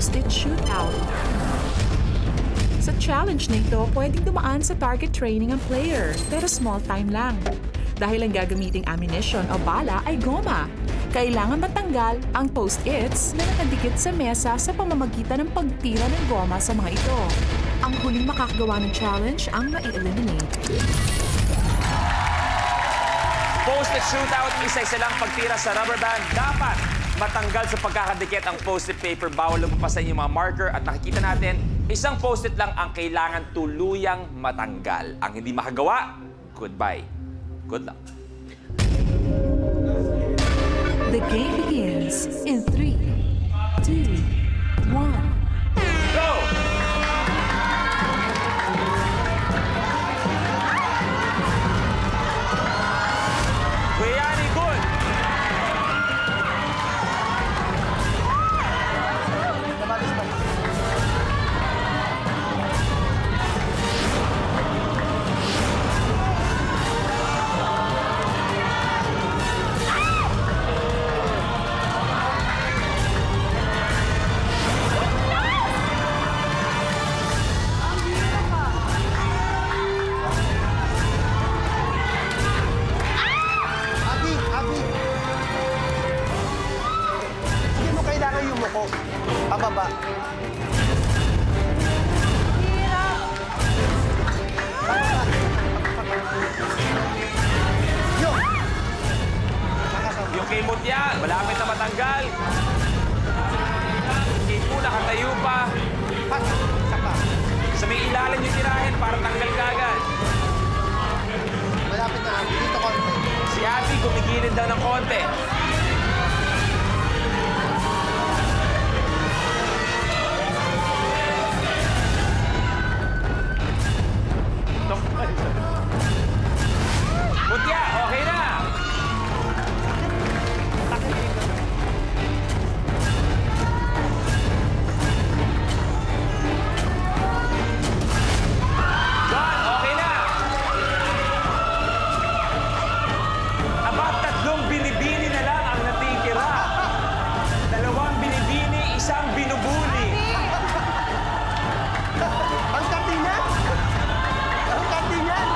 Post-it Shootout. Sa challenge na ito, pwedeng dumaan sa target training ang player, pero small time lang. Dahil ang gagamiting ammunition o bala ay goma. Kailangan matanggal ang post-its na nakadikit sa mesa sa pamamagitan ng pagtira ng goma sa mga ito. Ang huling makakagawa ng challenge ang ma-eliminate. Post-it shootout, isa-isa lang pagtira sa rubber band. Dapat matanggal sa pagkakadikit ang post-it paper. Bawal lumapasan yung mga marker. At nakikita natin, isang post-it lang ang kailangan tuluyang matanggal. Ang hindi makagawa, goodbye. Good luck. The game begins in 3, 2, 1. Go! Kuyani, good! Hindi mo kailangan yumuko. Pababa. Yo! Yung kay Mutya, malapit na matanggal. Kay Po, nakatayo pa. Pat! Isa pa. Sa may ilalim yung tirahin para tanggal ka agad. Malapit na. Dito konti. Si Ate, gumigilid daw ng konti. Mutya, okay na! John, okay na! Aba, 3 binibini na lang ang natitira. 2 binibini, 1 binubuli. Ang katingan! Ang katingan!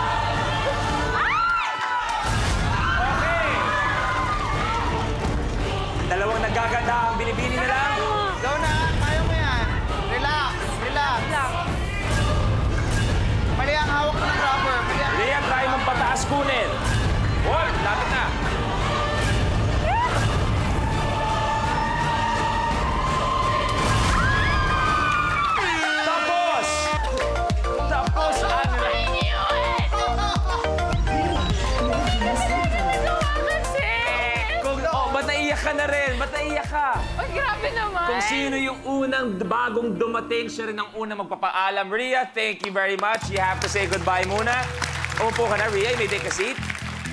Okay. 2 nagaganda ang binibini na lang. Go na! Kaya mo yan. Relax! Relax! Mali ang hawak ng rubber. Mali ang... Liam, try mong pataas kunin. Hold, lapit na. Tapos! Tapos ang... Ba't naiyak ka na rin? Ba't naiyak ka? Ay, grabe naman. Kung sino yung unang bagong dumating, siya rin ang unang magpapaalam. Rhea, thank you very much. You have to say goodbye muna. Umupo ka na, Rhea. You may take a seat.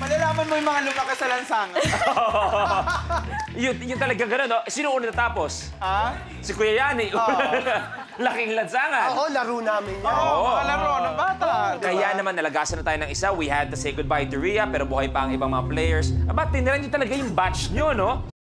Malalaman mo yung mga lumakas sa lansangan. yun talaga gano'n, no? Sino una natapos? Ha? Si Kuya Yani. Laking lansangan. Oo, laro namin yan. Oo. Mga laro ng bata. Kaya naman, nalagasan na tayo ng isa. We had to say goodbye to Rhea, pero buhay pa ang ibang mga players. Aba, tiniran niyo talaga yung batch niyo, no?